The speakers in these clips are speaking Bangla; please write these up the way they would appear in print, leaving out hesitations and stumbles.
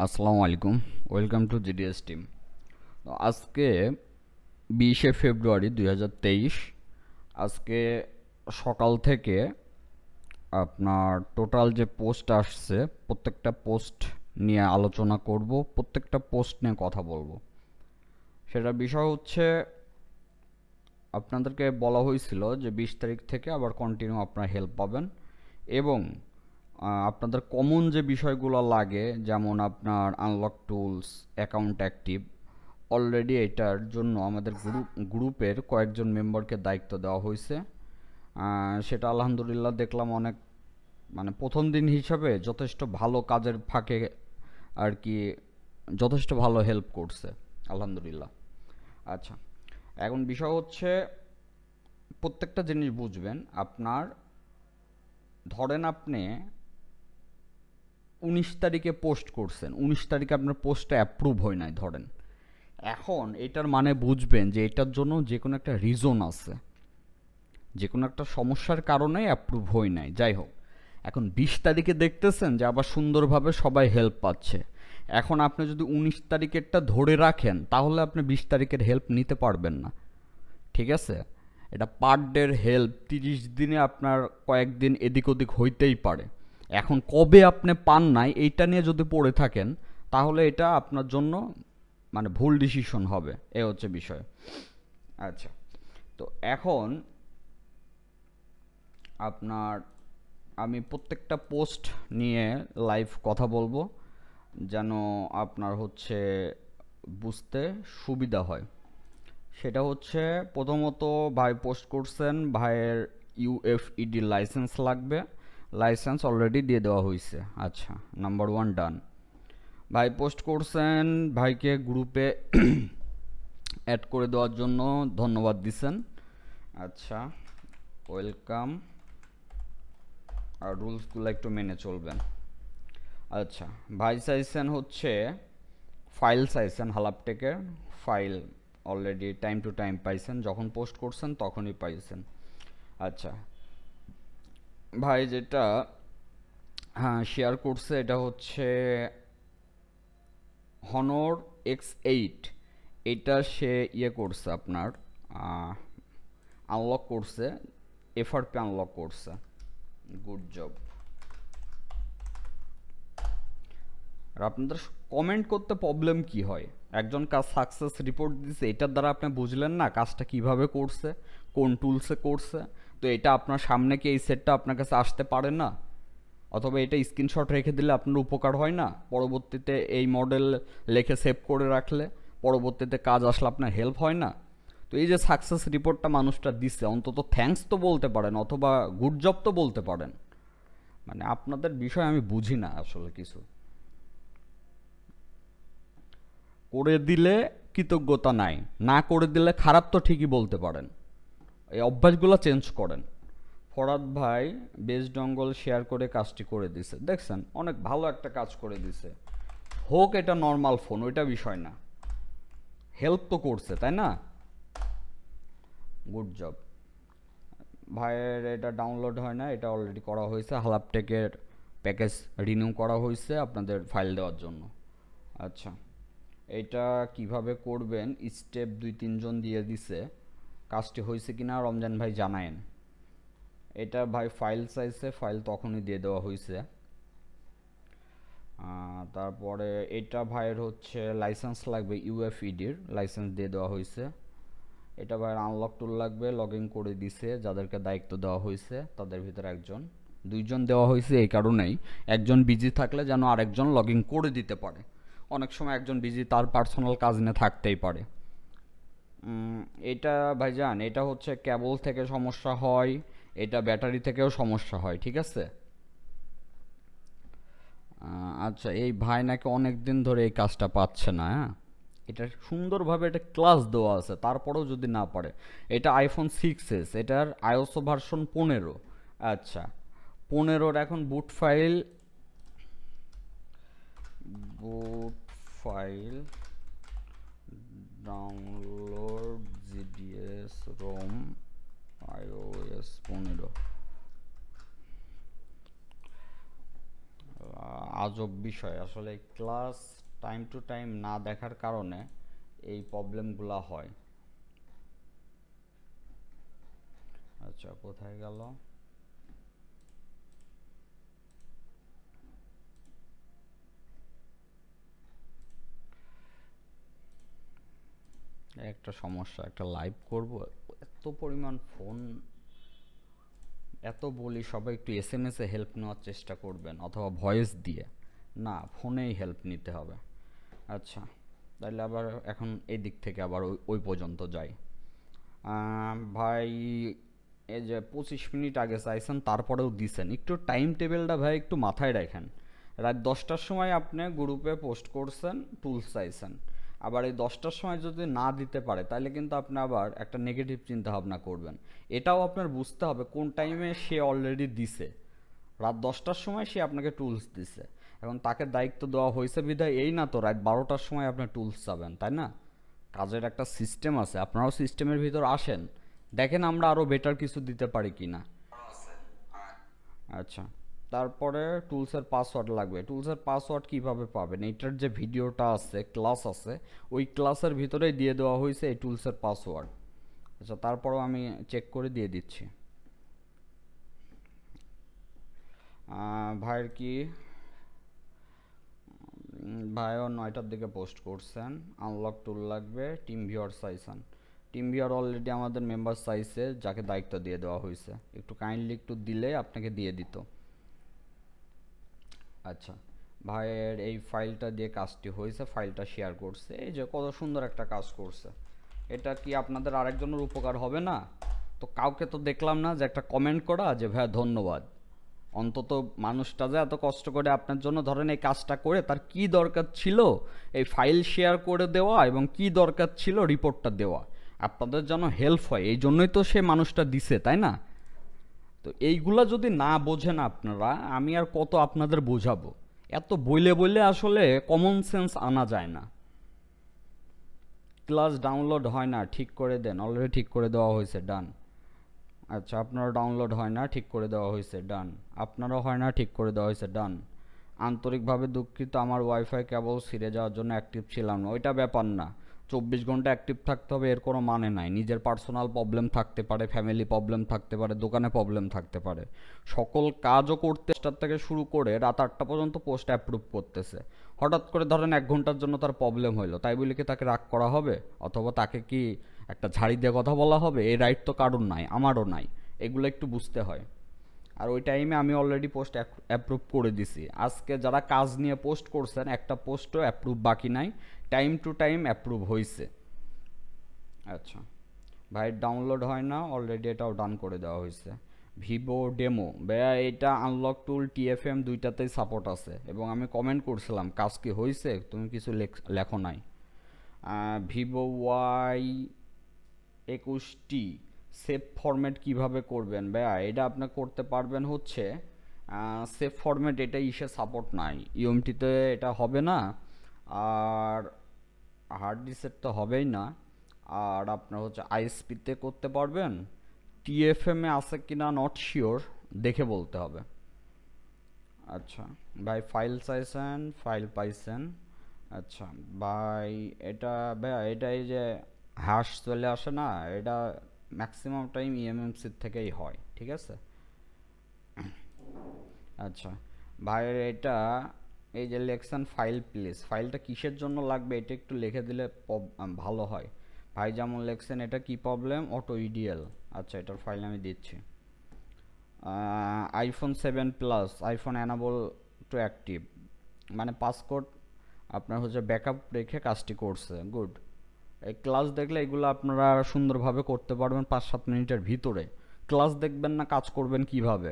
আসসালামু আলাইকুম, ওয়েলকাম টু জিডিএস টিম। আজকে 20শে ফেব্রুয়ারি 2023। আজকে সকাল থেকে আপনার টোটাল যে পোস্ট আসছে প্রত্যেকটা পোস্ট নিয়ে আলোচনা করব, প্রত্যেকটা পোস্ট নিয়ে কথা বলবো। সেটার বিষয় হচ্ছে আপনাদেরকে বলা হয়েছিল যে 20 তারিখ থেকে আবার কন্টিনিউ আপনারা হেল্প পাবেন এবং আপনাদের কমন যে বিষয়গুলো লাগে যেমন আপনার unlock tools, account active, already এটার জন্য আমাদের গ্রুপের কয়েকজন মেম্বারকে দায়িত্ব দেওয়া হয়েছে। সেটা আলহামদুলিল্লাহ দেখলাম অনেক, মানে প্রথম দিন হিসাবে যথেষ্ট ভালো কাজের ফাঁকে আর কি, যথেষ্ট ভালো হেল্প করছে আলহামদুলিল্লাহ। আচ্ছা, এখন বিষয় হচ্ছে প্রত্যেকটা জিনিস বুঝবেন। আপনার ধরেন আপনি 19 তারিখে পোস্ট করছেন, 19 তারিখে আপনার পোস্টটা অ্যাপ্রুভ হয় নাই ধরেন। এখন এটার মানে বুঝবেন যে এটার জন্য যে কোনো একটা রিজন আছে, যে কোনো একটা সমস্যার কারণে অ্যাপ্রুভ হয় নাই। যাই হোক, এখন 20 তারিখে দেখতেছেন যে আবার সুন্দরভাবে সবাই হেল্প পাচ্ছে। এখন আপনি যদি 19 তারিখেরটা ধরে রাখেন তাহলে আপনি 20 তারিখের হেল্প নিতে পারবেন না, ঠিক আছে? এটা পার ডের হেল্প, 30 দিনে আপনার কয়েকদিন এদিক ওদিক হইতেই পারে। এখন কবে আপনি পান নাই এইটা নিয়ে যদি পড়ে থাকেন তাহলে এটা আপনার জন্য মানে ভুল ডিসিশন হবে, এ হচ্ছে বিষয়। আচ্ছা, তো এখন আপনার আমি প্রত্যেকটা পোস্ট নিয়ে লাইভ কথা বলবো যেন আপনার হচ্ছে বুঝতে সুবিধা হয়। সেটা হচ্ছে প্রথমত ভাই পোস্ট করছেন, ভাইয়ের ইউএফইডি লাইসেন্স লাগবে। লাইসেন্স অলরেডি দিয়ে দেওয়া হয়েছে। আচ্ছা, নাম্বার 1 ডান। ভাই পোস্ট করছেন, ভাইকে গ্রুপে অ্যাড করে দেওয়ার জন্য ধন্যবাদ দিছেন। আচ্ছা, ওয়েলকাম। আর রুলসগুলো একটু মেনে চলবেন। আচ্ছা, ভাই চাইছেন হচ্ছে ফাইল চাইছেন, হালাপটেকের file already time to time পাইছেন, যখন পোস্ট করছেন তখনই পাইছেন। আচ্ছা, ভাই যেটা হ্যাঁ শেয়ার করছে এটা হচ্ছে হনর X8। এটা সে ইয়ে করছে আপনার আনলক করছে, এফআরপি আনলক করছে। Good job. আর আপনাদের কমেন্ট করতে প্রবলেম কি হয়? একজন কাজ সাকসেস রিপোর্ট দিছে, এটার দ্বারা আপনি বুঝলেন না কাজটা কিভাবে করছে, কোন টুলসে করছে। তো এটা আপনার সামনে কি এই সেটটা আপনার কাছে আসতে পারে না? অথবা এটা স্ক্রিনশট রেখে দিলে আপনার উপকার হয় না? পরবর্তীতে এই মডেল লেখে সেভ করে রাখলে পরবর্তীতে কাজ আসলে আপনার হেল্প হয় না? তো এই যে সাকসেস রিপোর্টটা মানুষটা দিচ্ছে, অন্তত থ্যাঙ্কস তো বলতে পারেন অথবা গুড জব তো বলতে পারেন। মানে আপনাদের বিষয় আমি বুঝি না আসলে কিছু। করে দিলে কৃতজ্ঞতা নাই, না করে দিলে খারাপ তো ঠিকই বলতে পারেন। এই অভ্যাসগুলো চেঞ্জ করেন। ফরাদ ভাই বেশ ডঙ্গল শেয়ার করে কাজটি করে দিছে, দেখছেন অনেক ভালো একটা কাজ করে দিছে। হোক এটা নর্মাল ফোন, ওইটা বিষয় না, হেল্প তো করছে, তাই না? Good job. ভাইয়ের এটা ডাউনলোড হয় না, এটা অলরেডি করা হয়েছে, হালাপটেকের প্যাকেজ রিনিউ করা হয়েছে আপনাদের ফাইল দেওয়ার জন্য। আচ্ছা, এটা কিভাবে করবেন স্টেপ 2-3 জন দিয়ে দিছে, কাজটি হয়েছে কিনা রমজান ভাই জানায়েন। এটা ভাই ফাইল চাইছে, ফাইল তখনই দিয়ে দেওয়া হয়েছে। তারপরে এটা ভাইয়ের হচ্ছে লাইসেন্স লাগবে, ইউএফইডির লাইসেন্স দিয়ে দেওয়া হয়েছে। এটা ভাইয়ের আনলক টুল লাগবে, লগ ইন করে দিছে যাদেরকে দায়িত্ব দেওয়া হয়েছে তাদের ভিতরে একজন। 2জন দেওয়া হয়েছে এই কারণেই, একজন বিজি থাকলে যেন আরেকজন লগ ইন করে দিতে পারে। অনেক সময় একজন বিজি, তার পার্সোনাল কাজ নিয়ে থাকতেই পারে। এটা ভাইজান এটা হচ্ছে কেবল থেকে সমস্যা হয়, এটা ব্যাটারি থেকেও সমস্যা হয়, ঠিক আছে? আচ্ছা, এই ভাই নাকি অনেক দিন ধরে এই কাজটা পাচ্ছে না। হ্যাঁ, এটা সুন্দরভাবে এটা ক্লাস দেওয়া আছে, তারপরেও যদি না পারে। এটা আইফোন 6s, এটার আইওএস ভার্সন 15। আচ্ছা, 15-র এখন বুট ফাইল ডাউনলোড GDSROM iOS 15। আজব বিষয় আসলে, ক্লাস টাইম টু টাইম না দেখার কারণে এই প্রবলেমগুলো হয়। আচ্ছা, কোথায় গেল? একটা সমস্যা, একটা লাইভ করব, এত পরিমাণ ফোন, এত বলি সবাই একটু এসএমএস এ হেল্প নেওয়ার চেষ্টা করবেন অথবা ভয়েস দিয়ে, না ফোনেই হেল্প নিতে হবে। আচ্ছা, তাহলে আবার এখন এই দিক থেকে আবার ওই পর্যন্ত যাই। ভাই এই যে 25 মিনিট আগে চাইছেন তারপরেও দিছেন, একটু টাইম টেবিলটা ভাই একটু মাথায় রাখেন। রাত 10টার সময় আপনি গ্রুপে পোস্ট করছেন, টুলস চাইছেন, আবার এই 10টার সময় যদি না দিতে পারে তাহলে কিন্তু আপনি আবার একটা নেগেটিভ চিন্তা ভাবনা করবেন। এটাও আপনার বুঝতে হবে কোন টাইমে সে অলরেডি দিছে। রাত 10টার সময় সে আপনাকে টুলস দিছে, এখন তাকে দায়িত্ব দেওয়া হয়েছে বিধায় এই না তো রাত 12টার সময় আপনি টুলস চাবেন, তাই না? কাজের একটা সিস্টেম আছে, আপনারাও সিস্টেমের ভিতর আসেন, দেখেন আমরা আরও বেটার কিছু দিতে পারি কি না। আচ্ছা, তারপরে টুলসের পাসওয়ার্ড লাগবে। টুলসের পাসওয়ার্ড কিভাবে পাবেন? এইটার যে ভিডিওটা আছে, ক্লাস আছে, ওই ক্লাসের ভিতরেই দিয়ে দেওয়া হয়েছে এই টুলসের পাসওয়ার্ড। আচ্ছা, তারপরেও আমি চেক করে দিয়ে দিচ্ছি। ভাইয়ের কি ভাইও 9টার দিকে পোস্ট করছেন, আনলক টুল লাগবে, টিম ভিউয়ার চাইছেন। টিম ভিউয়ার অলরেডি আমাদের মেম্বার চাইছে, যাকে দায়িত্ব দিয়ে দেওয়া হয়েছে, একটু কাইন্ডলি একটু দিলে আপনাকে দিয়ে দিত। আচ্ছা, ভাইয়ের এই ফাইলটা দিয়ে কাজটি হয়েছে, ফাইলটা শেয়ার করছে, এই যে কত সুন্দর একটা কাজ করছে। এটা কি আপনাদের আরেকজনের উপকার হবে না? তো কাউকে তো দেখলাম না যে একটা কমেন্ট করা যে ভাইয়া ধন্যবাদ। অন্তত মানুষটা যে এত কষ্ট করে আপনার জন্য ধরেন এই কাজটা করে, তার কি দরকার ছিল এই ফাইল শেয়ার করে দেওয়া, এবং কি দরকার ছিল রিপোর্টটা দেওয়া, আপনাদের যেন হেল্প হয়, এই জন্যই তো সে মানুষটা দিছে, তাই না? তো এইগুলা যদি না বোঝেন আপনারা, আমি আর কত আপনাদের বোঝাবো? এত বইলে বইলে আসলে কমন সেন্স আনা যায় না। ক্লাস ডাউনলোড হয় না, ঠিক করে দেন। অলরেডি ঠিক করে দেওয়া হয়েছে, ডান। আচ্ছা, আপনারও ডাউনলোড হয় না, ঠিক করে দেওয়া হয়েছে, ডান। আপনারও হয় না, ঠিক করে দেওয়া হয়েছে, ডান। আন্তরিকভাবে দুঃখিত, আমার ওয়াইফাই কেবল ছিঁড়ে যাওয়ার জন্য অ্যাক্টিভ ছিলাম না। ওইটা ব্যাপার না, 24 ঘন্টা অ্যাক্টিভ থাকতে হবে এর কোনো মানে নাই। নিজের পার্সোনাল প্রবলেম থাকতে পারে, ফ্যামিলি প্রবলেম থাকতে পারে, দোকানে প্রবলেম থাকতে পারে। সকল কাজও করতে 10টা থেকে শুরু করে রাত 8টা পর্যন্ত পোস্ট অ্যাপ্রুভ করতেছে। হঠাৎ করে ধরেন 1 ঘন্টার জন্য তার প্রবলেম হইলো, তাই বলে কি তাকে রাগ করা হবে? অথবা তাকে কি একটা ঝাড়ি দিয়ে কথা বলা হবে? এই রাইট তো কারোর নাই, আমারও নাই। এগুলো একটু বুঝতে হয়। আর ওই টাইমে আমি অলরেডি পোস্ট অ্যাপ্রুভ করে দিছি। আজকে যারা কাজ নিয়ে পোস্ট করছেন, একটা পোস্টও অ্যাপ্রুভ বাকি নাই, টাইম টু টাইম অ্যাপ্রুভ হয়েছে। আচ্ছা, ভাই ডাউনলোড হয় না, অলরেডি এটাও ডান করে দেওয়া হয়েছে। ভিভো ডেমো ভাইয়া, এটা আনলক টুল টিএফএম দুইটাতেই সাপোর্ট আছে, এবং আমি কমেন্ট করছিলাম কাজ কি হয়েছে, তুমি কিছু লেখো নাই। ভিভো ওয়াই 21টি সেভ ফরম্যাট কিভাবে করবেন ভাইয়া? এটা আপনি করতে পারবেন হচ্ছে সেভ ফরম্যাট, এটা ইসে সাপোর্ট নাই, ইউএমটিতে এটা হবে না, আর হার্ড ডিস্কের তো হবেই না। আর আপনার হচ্ছে আইএসপিতে করতে পারবেন, টিএফএম এ আছে কিনা নট শিওর, দেখে বলতে হবে। আচ্ছা ভাই, ফাইল চাইছেন, ফাইল পাইছেন। আচ্ছা ভাই, এটা ভাইয়া এটা এই যে হ্যাশ চলে আসে না, এটা ম্যাক্সিমাম টাইম ইএমএমসির থেকেই হয়, ঠিক আছে? আচ্ছা ভাইয়ের এটা এই যে লেখছেন ফাইল প্লেস, ফাইলটা কিসের জন্য লাগবে এটা একটু লিখে দিলে ভালো হয়। ভাই যেমন লেখছেন এটা কি প্রবলেম, অটো ইডিএল। আচ্ছা, এটার ফাইল আমি দিচ্ছি। IPhone 7 plus, iPhone enable to active, মানে পাসকোড আপনার হচ্ছে ব্যাকআপ রেখে কাজটি করছে, গুড। এই ক্লাস দেখলে এগুলো আপনারা সুন্দরভাবে করতে পারবেন 5-7 মিনিটের ভিতরে। ক্লাস দেখবেন না, কাজ করবেন কিভাবে?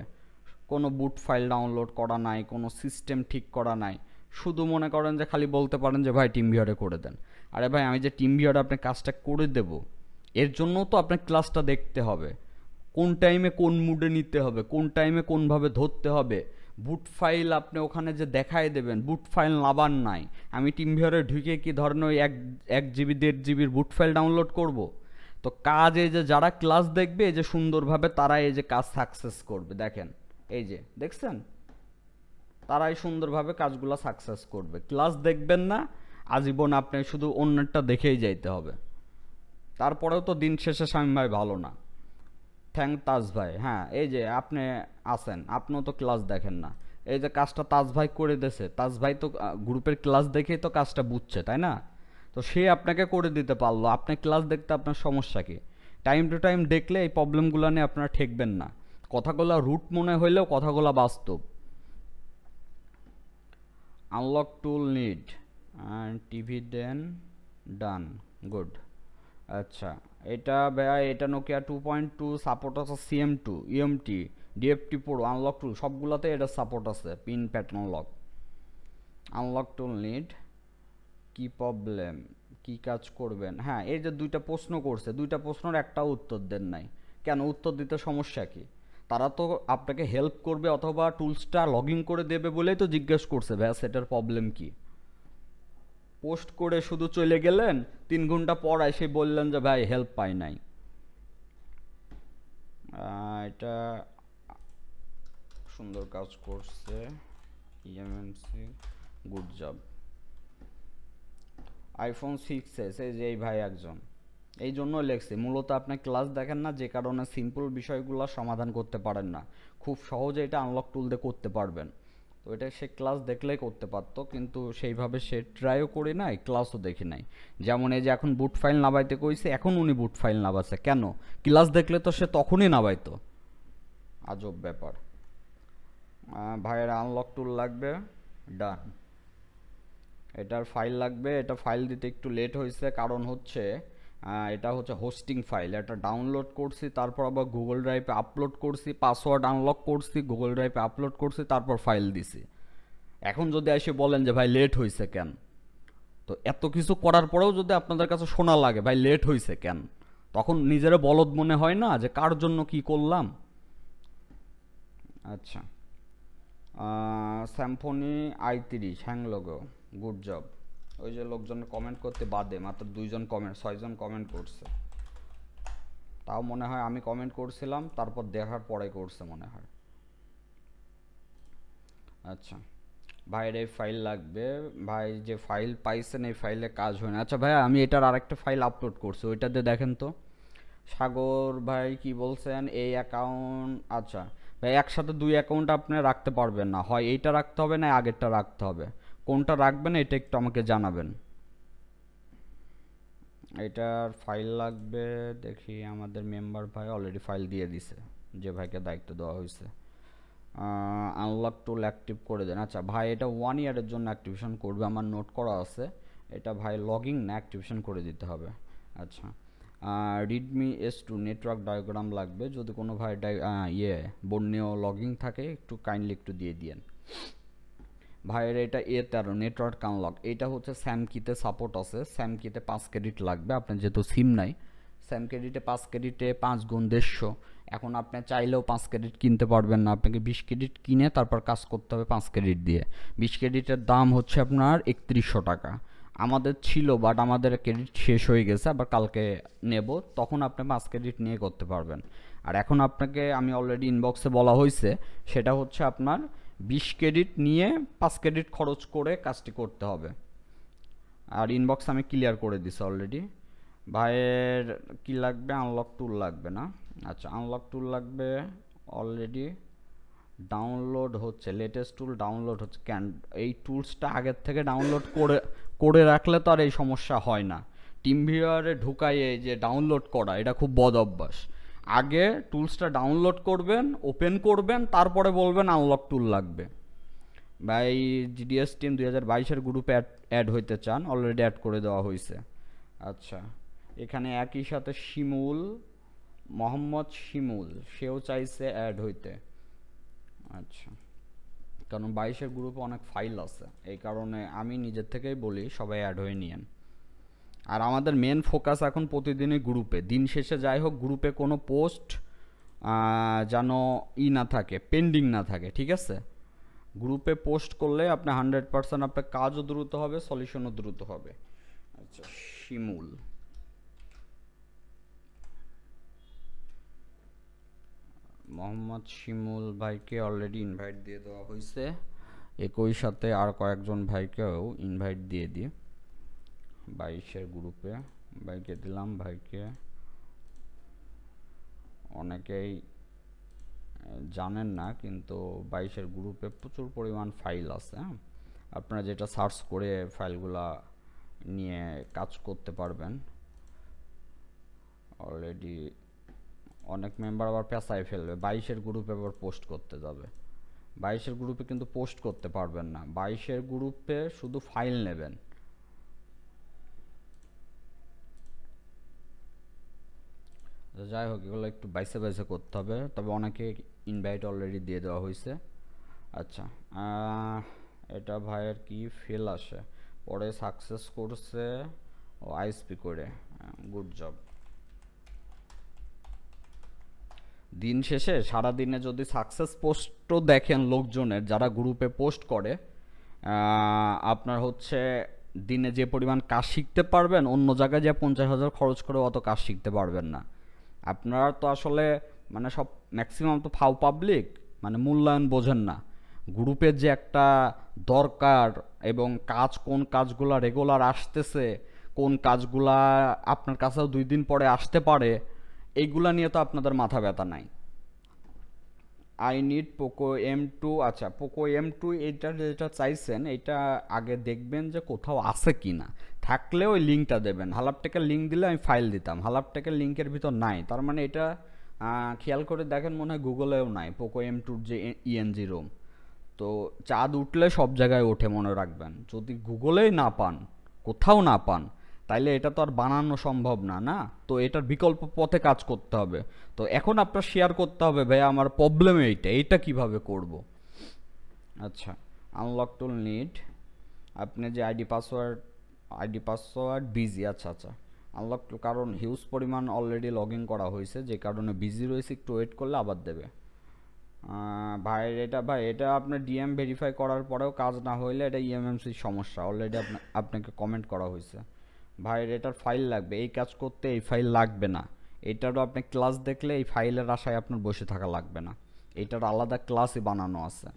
কোনো বুট ফাইল ডাউনলোড করা নাই, কোনো সিস্টেম ঠিক করা নাই, শুধু মনে করেন যে খালি বলতে পারেন যে ভাই টিম ভিউয়ারে করে দেন। আরে ভাই, আমি যে টিম ভিউয়ারে আপনি কাজটা করে দেব, এর জন্য তো আপনার ক্লাসটা দেখতে হবে, কোন টাইমে কোন মুডে নিতে হবে, কোন টাইমে কোনভাবে ধরতে হবে। বুট ফাইল আপনি ওখানে যে দেখায় দেবেন, বুট ফাইল নাবার নাই, আমি টিম ভিউয়ারে ঢুকে কি ধরেন ওই 1 জিবি 1.5 জিবির বুট ফাইল ডাউনলোড করব? তো কাজ এই যে যারা ক্লাস দেখবে এই যে সুন্দরভাবে, তারা এই যে কাজ সাকসেস করবে। দেখেন, এই যে দেখছেন, তারাই সুন্দরভাবে কাজগুলো সাকসেস করবে। ক্লাস দেখবেন না, আজীবন আপনি শুধু অন্যটা দেখেই যাইতে হবে। তারপরেও তো দিন শেষে শামীম ভাই ভালো না। থ্যাংক তাজ ভাই। হ্যাঁ, এই যে আপনি আছেন, আপনিও তো ক্লাস দেখেন না। এই যে কাজটা তাজ ভাই করে দিয়েছে, তাজ ভাই তো গ্রুপের ক্লাস দেখেই তো কাজটা বুঝছে, তাই না? তো সে আপনাকে করে দিতে পারলো, আপনি ক্লাস দেখতে আপনার সমস্যা কি? টাইম টু টাইম দেখলে এই প্রবলেমগুলো নিয়ে আপনারা ঠেকবেন না। কথাগুলো রুট মনে হইলেও কথাগুলো বাস্তব। Unlock tool need and TV then done good. আচ্ছা, এটা ভাইয়া এটা নোকিয়া 2.2 সাপোর্ট আছে, CM2 EMT DFT pro unlock tool সবগুলোতে এটা সাপোর্ট আছে। Pin pattern lock unlock tool need কি প্রবলেম, কি কাজ করবেন? হ্যাঁ, এই যে দুইটা প্রশ্ন করছে, দুইটা প্রশ্নের একটাও উত্তর দেন নাই। কেন? উত্তর দিতে সমস্যা কি? তারা তো আপনাকে হেল্প করবে অথবা টুলসটা লগ ইন করে দেবে বলেই তো জিজ্ঞেস করছে ভাইয়া সেটার প্রবলেম কি। পোস্ট করে শুধু চলে গেলেন, 3 ঘন্টা পর এসে বললেন যে ভাই হেল্প পাই নাই। এটা সুন্দর কাজ করছে eMMC, good job. IPhone 6s, এই যে এই ভাই একজন, এই জন্য লেখছে মূলত আপনি ক্লাস দেখেন না, যে কারণে সিম্পল বিষয়গুলো সমাধান করতে পারেন না। খুব সহজে এটা আনলক টুল দিয়ে করতে পারবেন। তো এটা সে ক্লাস দেখলেই করতে পারতো, কিন্তু সেইভাবে সে ট্রাইও করি নাই, ক্লাসও দেখি নাই। যেমন এই যে এখন বুট ফাইল নামাইতে কইছে, এখন উনি বুট ফাইল নামাচ্ছে কেন? ক্লাস দেখলে তো সে তখনই নামাইতো। আজব ব্যাপার। ভাইয়ের আনলক টুল লাগবে, ডান। এটার ফাইল লাগবে, এটা ফাইল দিতে একটু লেট হয়েছে, কারণ হচ্ছে এটা হচ্ছে হোস্টিং ফাইল। এটা ডাউনলোড করছি, তারপর আবার গুগল ড্রাইভে আপলোড করছি, পাসওয়ার্ড আনলক করছি, গুগল ড্রাইভে আপলোড করছি, তারপর ফাইল দিছি। এখন যদি এসে বলেন যে ভাই লেট হয়েছে কেন, তো এত কিছু করার পরেও যদি আপনাদের কাছে শোনা লাগে ভাই লেট হয়েছে কেন, তখন নিজেরা বলদ মনে হয় না যে কার জন্য কি করলাম? আচ্ছা, স্যামফনি i30 hang logo, good job. ওই যে লোকজন কমেন্ট করতে বাদে মাত্র 2জন কমেন্ট, 6জন কমেন্ট করছে। তাও মনে হয় আমি কমেন্ট করছিলাম, তারপর দেখার পরে করছে মনে হয়। আচ্ছা, ভাইয়ের এই ফাইল লাগবে। ভাই যে ফাইল পাইছেন এই ফাইলে কাজ হয় না। আচ্ছা ভাইয়া, আমি এটার আরেকটা ফাইল আপলোড করছি, ওইটাতে দেখেন তো। সাগর ভাই কি বলছেন, এই অ্যাকাউন্ট, আচ্ছা ভাই একসাথে 2 অ্যাকাউন্ট আপনি রাখতে পারবেন না, হয় এইটা রাখতে হবে না আগেরটা রাখতে হবে। কোনটা রাখবেন এটা একটু আমাকে জানাবেন। এটার ফাইল লাগবে, দেখি আমাদের মেম্বার ভাই অলরেডি ফাইল দিয়ে দিছে, যে ভাইকে দায়িত্ব দেওয়া হয়েছে। আনলক টুল অ্যাক্টিভ করে দেন। আচ্ছা ভাই, এটা 1 ইয়ারের জন্য অ্যাক্টিভেশন করবে, আমার নোট করা আছে। এটা ভাই লগিং না অ্যাক্টিভেশন করে দিতে হবে। আচ্ছা, রিডমি S2 নেটওয়ার্ক ডায়াগ্রাম লাগবে, যদি কোনো ভাই বর্ণীয় লগিং থাকে একটু কাইন্ডলি একটু দিয়ে দিয়েন। ভাইয়ের এটা A13 নেটওয়ার্ক আনলক, এটা হচ্ছে স্যামকিতে সাপোর্ট আছে। স্যামকিতে 5 ক্রেডিট লাগবে, আপনার যেহেতু সিম নাই। স্যাম ক্রেডিটে 5 ক্রেডিটে 5 গুণ 150। এখন আপনি চাইলেও 5 ক্রেডিট কিনতে পারবেন না, আপনাকে 20 ক্রেডিট কিনে তারপর কাজ করতে হবে 5 ক্রেডিট দিয়ে। 20 ক্রেডিটের দাম হচ্ছে আপনার 3100 টাকা। আমাদের ছিল, বাট আমাদের ক্রেডিট শেষ হয়ে গেছে, আবার কালকে নেব, তখন আপনি 5 ক্রেডিট নিয়ে করতে পারবেন। আর এখন আপনাকে আমি অলরেডি ইনবক্সে বলা হয়েছে, সেটা হচ্ছে আপনার 20 ক্রেডিট নিয়ে 5 ক্রেডিট খরচ করে কাজটি করতে হবে। আর ইনবক্স আমি ক্লিয়ার করে দিছি অলরেডি। ভাইয়ের কি লাগবে? আনলক টুল লাগবে না? আচ্ছা, আনলক টুল লাগবে অলরেডি ডাউনলোড হচ্ছে, লেটেস্ট টুল ডাউনলোড হচ্ছে। ক্যান এই টুলসটা আগের থেকে ডাউনলোড করে রাখলে তো আর এই সমস্যা হয় না। টিম ভিউয়ারে ঢুকাই এই যে ডাউনলোড করা, এটা খুব বদ অভ্যাস। আগে টুলসটা ডাউনলোড করবেন, ওপেন করবেন, তারপরে বলবেন আনলক টুল লাগবে। ভাই জিডিএস টিম 2022-এর গ্রুপে অ্যাড হইতে চান, অলরেডি অ্যাড করে দেওয়া হয়েছে। আচ্ছা, এখানে একই সাথে শিমুল, মোহাম্মদ শিমুল, সেও চাইছে অ্যাড হইতে। আচ্ছা, কারণ 22-এর গ্রুপে অনেক ফাইল আছে, এই কারণে আমি নিজের থেকেই বলি সবাই অ্যাড হয়ে নিয়েন। আর আমাদের মেন ফোকাস এখন প্রতিদিনই গ্রুপে। দিন শেষে যাই হোক, গ্রুপে কোনো পোস্ট যেন না থাকে, পেন্ডিং না থাকে, ঠিক আছে? গ্রুপে পোস্ট করলে আপনি 100% আপনার কাজও দ্রুত হবে, সলিউশনও দ্রুত হবে। আচ্ছা, শিমুল, মোহাম্মদ শিমুল ভাইকে অলরেডি ইনভাইট দিয়ে দেওয়া হয়েছে। একই সাথে আর কয়েকজন ভাইকেও ইনভাইট দিয়ে দিই 22-এর গ্রুপে। ভাইকে দিলাম, ভাইকে অনেকেই জানেন না, কিন্তু 22-এর গ্রুপে প্রচুর পরিমাণ ফাইল আছে। হ্যাঁ, আপনারা যেটা সার্চ করে ফাইলগুলা নিয়ে কাজ করতে পারবেন। অলরেডি অনেক মেম্বার আবার পেঁচায় ফেলবে, 22-এর গ্রুপে আবার পোস্ট করতে যাবে। 22-এর গ্রুপে কিন্তু পোস্ট করতে পারবেন না, 22-এর গ্রুপে শুধু ফাইল নেবেন। যাই হোক, এগুলো একটু বাইসে বাইসে করতে হবে, তবে অনেকে ইনভাইট অলরেডি দিয়ে দেওয়া হয়েছে। আচ্ছা, এটা ভাইয়ের কি ফেল আসে, পরে সাকসেস করছে ও আইএসপি করে, গুড জব। দিন শেষে সারাদিনে যদি সাকসেস পোস্টও দেখেন লোকজনের যারা গ্রুপে পোস্ট করে, আপনার হচ্ছে দিনে যে পরিমাণ কাজ শিখতে পারবেন, অন্য জায়গায় যে 50,000 খরচ করে অত কাজ শিখতে পারবেন না। আপনারা তো আসলে মানে সব ম্যাক্সিমাম তো ফাও পাবলিক, মানে মূল্যায়ন বোঝেন না। গ্রুপের যে একটা দরকার এবং কাজ, কোন কাজগুলা রেগুলার আসতেছে, কোন কাজগুলা আপনার কাছেও 2 দিন পরে আসতে পারে, এইগুলা নিয়ে তো আপনাদের মাথা ব্যথা নাই। I need Poco M2। আচ্ছা, পোকো M2 এইটা যেটা চাইছেন, এটা আগে দেখবেন যে কোথাও আছে কি না, থাকলে ওই লিঙ্কটা দেবেন। হালাপটেকের লিঙ্ক দিলে আমি ফাইল দিতাম, হালাপটেকের লিঙ্কের ভিতর নাই, তার মানে এটা খেয়াল করে দেখেন, মনে হয় গুগলেও নাই পোকো M2 যে ENG ROM। তো চাঁদ উঠলে সব জায়গায় ওঠে, মনে রাখবেন। যদি গুগলেই না পান, কোথাও না পান, তাইলে এটা তো আর বানানো সম্ভব না, না? তো এটার বিকল্প পথে কাজ করতে হবে। তো এখন আপনার শেয়ার করতে হবে, ভাই আমার প্রবলেম এইটা কিভাবে করব। আচ্ছা, আনলক টুল নিড, আপনি যে আইডি পাসওয়ার্ড বিজি। আচ্ছা আচ্ছা, আনলক টুল, কারণ হিউজ পরিমাণ অলরেডি লগ ইন করা হয়েছে, যে কারণে বিজি রয়েছে, একটু ওয়েট করলে আবার দেবে। ভাই এটা আপনার ডিএম ভেরিফাই করার পরেও কাজ না হইলে এটা ইএমএমসির সমস্যা, অলরেডি আপনাকে কমেন্ট করা হয়েছে। ভাই এটার ফাইল লাগবে, এই কাজ করতে এই ফাইল লাগবে না। এটারও আপনি ক্লাস দেখলে এই ফাইলের আশায় আপনার বসে থাকা লাগবে না, এটার আলাদা ক্লাসই বানানো আছে।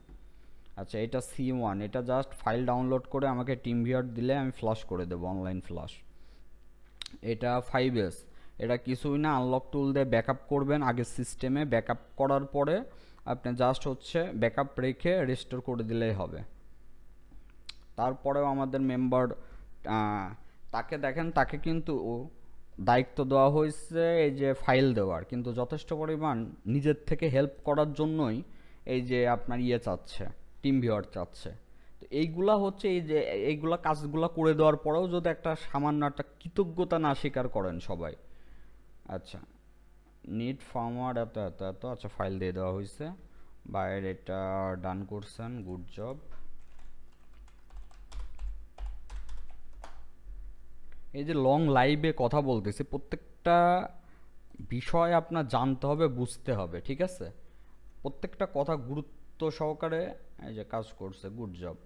আচ্ছা, এটা C1, এটা জাস্ট ফাইল ডাউনলোড করে আমাকে টিম ভিউয়ার দিলে আমি ফ্লাশ করে দেবো, অনলাইন ফ্লাশ। এটা 5S, এটা কিছুই না, আনলক টুল দিয়ে ব্যাকআপ করবেন আগের সিস্টেমে, ব্যাকআপ করার পরে আপনি জাস্ট হচ্ছে ব্যাকআপ রেখে রেস্টোর করে দিলেই হবে। তারপরেও আমাদের মেম্বার তাকে দেখেন, তাকে কিন্তু দায়িত্ব দেওয়া হয়েছে এই যে ফাইল দেওয়ার, কিন্তু যথেষ্ট পরিমাণ নিজের থেকে হেল্প করার জন্যই এই যে আপনার চাচ্ছে, টিম ভিউয়ার চাচ্ছে। তো এইগুলা হচ্ছে এই যে এইগুলা কাজগুলা করে দেওয়ার পরেও যদি একটা সামান্য একটা কৃতজ্ঞতা না স্বীকার করেন সবাই। আচ্ছা, নিড ফরওয়ার্ড এত এত এত, আচ্ছা ফাইল দিয়ে দেওয়া হয়েছে, বাইরে এটা ডান করছেন, গুড জব। এই যে লং লাইভে কথা বলতেছি, প্রত্যেকটা বিষয় আপনার জানতে হবে, বুঝতে হবে, ঠিক আছে? প্রত্যেকটা কথা গুরুত্ব সহকারে এই যে কাজ করছে, গুড জব।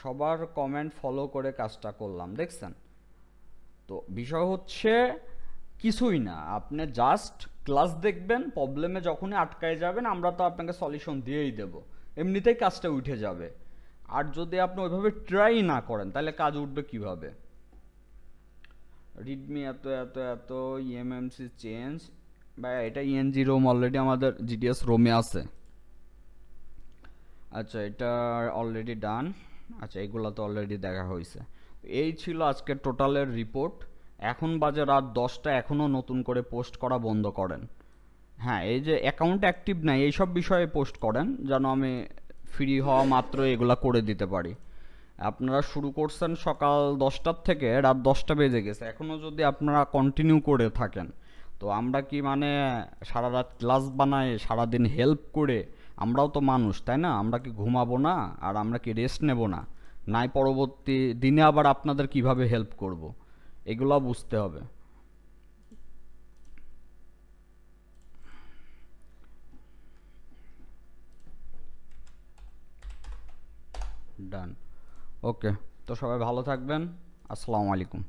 সবার কমেন্ট ফলো করে কাজটা করলাম, দেখছেন? তো বিষয় হচ্ছে কিছুই না, আপনি জাস্ট ক্লাস দেখবেন, প্রবলেমে যখনই আটকায় যাবেন আমরা তো আপনাকে সলিউশন দিয়েই দেব, এমনিতেই কাজটা উঠে যাবে। আর যদি আপনি ওইভাবে ট্রাই না করেন তাহলে কাজ উঠবে কিভাবে? রিডমি এত এত এত, ইএমএমসি চেঞ্জ, বা এটা ইএনজি রোম অলরেডি আমাদের জিডিএস রোমে আছে। আচ্ছা, এটা অলরেডি ডান। আচ্ছা, এগুলো তো অলরেডি দেখা হয়েছে। এই ছিল আজকের টোটালের রিপোর্ট। এখন বাজে রাত 10টা, এখনও নতুন করে পোস্ট করা বন্ধ করেন। হ্যাঁ, এই যে অ্যাকাউন্ট অ্যাক্টিভ নাই এইসব বিষয়ে পোস্ট করেন, যেন আমি ফ্রি হওয়া মাত্র এগুলা করে দিতে পারি। আপনারা শুরু করছেন সকাল 10টার থেকে, রাত 10টা বেজে গেছে, এখনও যদি আপনারা কন্টিনিউ করে থাকেন, তো আমরা কি মানে সারা রাত ক্লাস বানায় সারাদিন হেল্প করে, আমরাও তো মানুষ তাই না? আমরা কি ঘুমাবো না? আর আমরা কি রেস্ট নেব না? নাই পরবর্তী দিনে আবার আপনাদের কিভাবে হেল্প করব, এগুলো বুঝতে হবে। ডান, ওকে। তো সবাই ভালো থাকবেন, আসসালামু আলাইকুম।